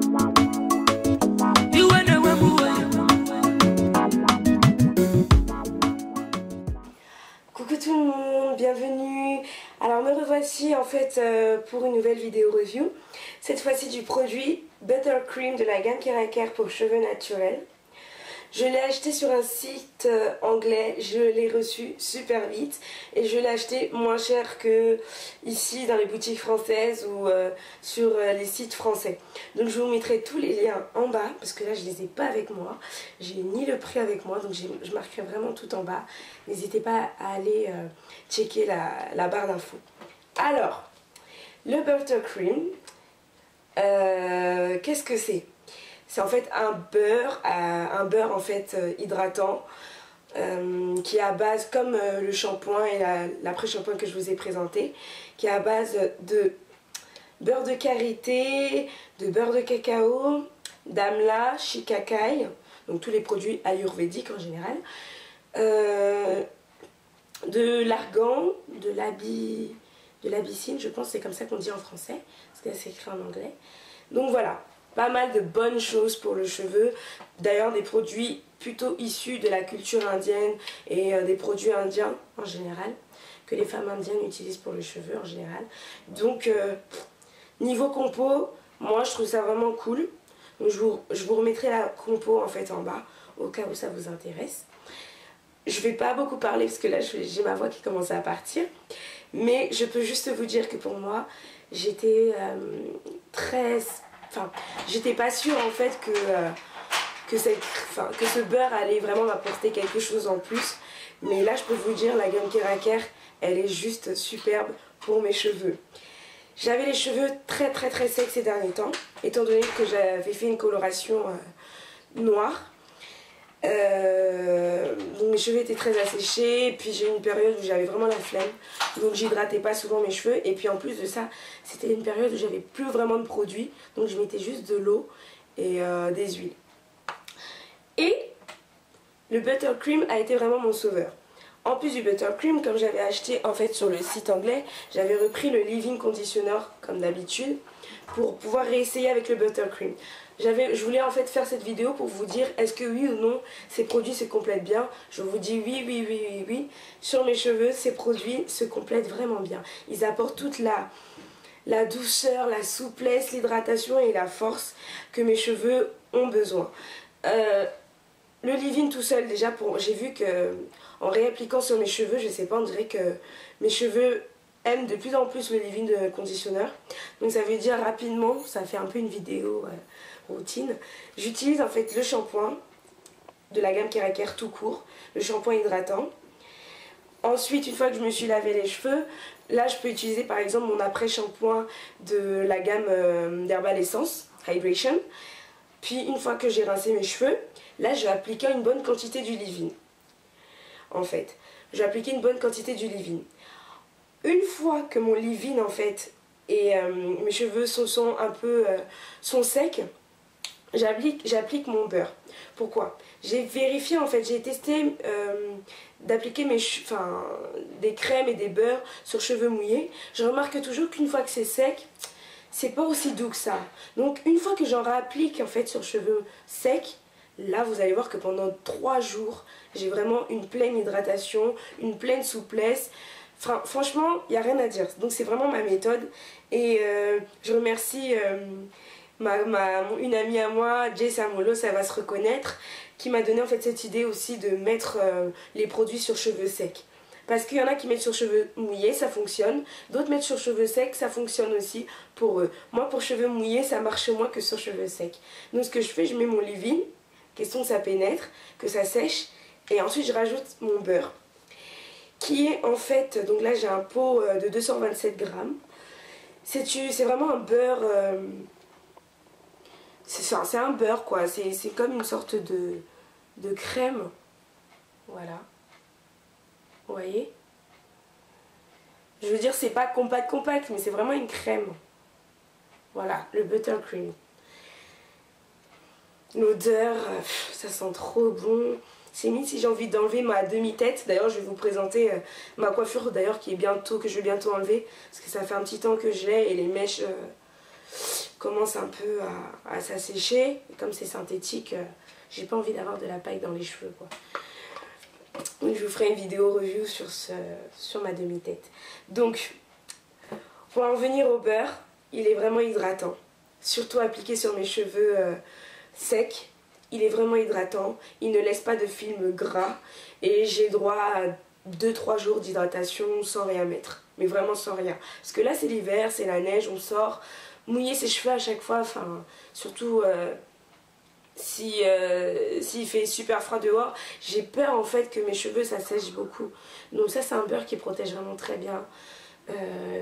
Coucou tout le monde, bienvenue. Alors me revoici en fait pour une nouvelle vidéo review. Cette fois-ci du produit Buttercream de la gamme Keraker pour cheveux naturels. Je l'ai acheté sur un site anglais, je l'ai reçu super vite et je l'ai acheté moins cher que ici dans les boutiques françaises ou sur les sites français. Donc je vous mettrai tous les liens en bas parce que là je les ai pas avec moi, j'ai ni le prix avec moi, donc je marquerai vraiment tout en bas. N'hésitez pas à aller checker la barre d'infos. Alors, le Buttercream, qu'est-ce que c'est ? C'est en fait un beurre en fait hydratant qui est à base, comme le shampoing et l'après-shampoing que je vous ai présenté, qui est à base de beurre de karité, de beurre de cacao, d'amla, shikakai, donc tous les produits ayurvédiques en général, de l'argan, de l'abysine, je pense que c'est comme ça qu'on dit en français, parce que c'est écrit en anglais. Donc voilà. Pas mal de bonnes choses pour le cheveu, d'ailleurs des produits plutôt issus de la culture indienne et des produits indiens en général, que les femmes indiennes utilisent pour les cheveux en général. Donc niveau compo, moi je trouve ça vraiment cool. Donc, je vous remettrai la compo en fait en bas, au cas où ça vous intéresse. Je vais pas beaucoup parler parce que là j'ai ma voix qui commence à partir, mais je peux juste vous dire que pour moi, j'étais j'étais pas sûre en fait que ce beurre allait vraiment m'apporter quelque chose en plus. Mais là je peux vous dire, la gamme Keraker, elle est juste superbe pour mes cheveux. J'avais les cheveux très secs ces derniers temps, étant donné que j'avais fait une coloration noire. Donc mes cheveux étaient très asséchés, et puis j'ai eu une période où j'avais vraiment la flemme, donc j'hydratais pas souvent mes cheveux, et puis en plus de ça c'était une période où j'avais plus vraiment de produits, donc je mettais juste de l'eau et des huiles. Et le Buttercream a été vraiment mon sauveur. En plus du Buttercream, comme j'avais acheté en fait sur le site anglais, j'avais repris le leave-in conditioner comme d'habitude pour pouvoir réessayer avec le Buttercream. Je voulais en fait faire cette vidéo pour vous dire est-ce que oui ou non ces produits se complètent bien. Je vous dis oui. Sur mes cheveux, ces produits se complètent vraiment bien. Ils apportent toute la douceur, la souplesse, l'hydratation et la force que mes cheveux ont besoin. Le leave-in tout seul, déjà, j'ai vu que en réappliquant sur mes cheveux, je sais pas, on dirait que mes cheveux aiment de plus en plus le leave-in de conditionneur. Donc ça veut dire rapidement, ça fait un peu une vidéo routine. J'utilise en fait le shampoing de la gamme Keraker tout court, le shampoing hydratant. Ensuite, une fois que je me suis lavé les cheveux, là je peux utiliser par exemple mon après-shampoing de la gamme d'Herbal Essence, Hydration. Puis une fois que j'ai rincé mes cheveux, là je vais appliquer une bonne quantité du leave-in. En fait, je vais appliquer une bonne quantité du leave-in. Une fois que mon leave-in en fait et mes cheveux sont un peu secs, j'applique mon beurre. Pourquoi? J'ai vérifié en fait, j'ai testé d'appliquer des crèmes et des beurres sur cheveux mouillés. Je remarque toujours qu'une fois que c'est sec, c'est pas aussi doux que ça. Donc une fois que j'en réapplique en fait sur cheveux secs, là vous allez voir que pendant 3 jours, j'ai vraiment une pleine hydratation, une pleine souplesse. Franchement, il n'y a rien à dire. Donc c'est vraiment ma méthode. Et je remercie une amie à moi, Jay Samolo, ça va se reconnaître, qui m'a donné en fait cette idée aussi de mettre les produits sur cheveux secs. Parce qu'il y en a qui mettent sur cheveux mouillés, ça fonctionne. D'autres mettent sur cheveux secs, ça fonctionne aussi pour eux. Moi, pour cheveux mouillés, ça marche moins que sur cheveux secs. Donc ce que je fais, je mets mon leave-in, question que ça pénètre, que ça sèche. Et ensuite, je rajoute mon beurre. Qui est en fait, donc là j'ai un pot de 227 grammes. C'est vraiment un beurre, c'est un beurre quoi, c'est comme une sorte de crème. Voilà. Vous voyez? Je veux dire, c'est pas compact, mais c'est vraiment une crème. Voilà, le Buttercream. L'odeur, ça sent trop bon. C'est limite si j'ai envie d'enlever ma demi-tête. D'ailleurs, je vais vous présenter ma coiffure d'ailleurs que je vais bientôt enlever. Parce que ça fait un petit temps que j'ai et les mèches commence un peu à s'assécher. Comme c'est synthétique, j'ai pas envie d'avoir de la paille dans les cheveux, quoi. Donc je vous ferai une vidéo review sur ma demi-tête. Donc, pour en venir au beurre, il est vraiment hydratant. Surtout appliqué sur mes cheveux secs. Il est vraiment hydratant. Il ne laisse pas de film gras. Et j'ai droit à 2-3 jours d'hydratation sans rien mettre. Mais vraiment sans rien. Parce que là c'est l'hiver, c'est la neige, on sort. Mouiller ses cheveux à chaque fois, enfin surtout s'il fait super froid dehors, j'ai peur en fait que mes cheveux ça sèche beaucoup. Donc ça c'est un beurre qui protège vraiment très bien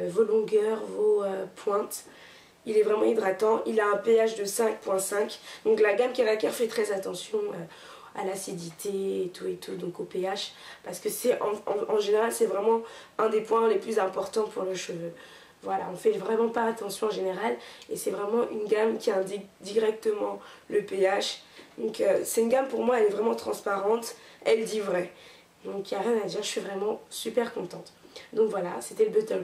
vos longueurs, vos pointes. Il est vraiment hydratant, il a un pH de 5.5. Donc la gamme Kéracare fait très attention à l'acidité et tout, donc au pH. Parce que c'est en général c'est vraiment un des points les plus importants pour le cheveu. Voilà, on fait vraiment pas attention en général. Et c'est vraiment une gamme qui indique directement le pH. Donc c'est une gamme pour moi, elle est vraiment transparente, elle dit vrai. Donc il n'y a rien à dire, je suis vraiment super contente. Donc voilà, c'était le Buttle.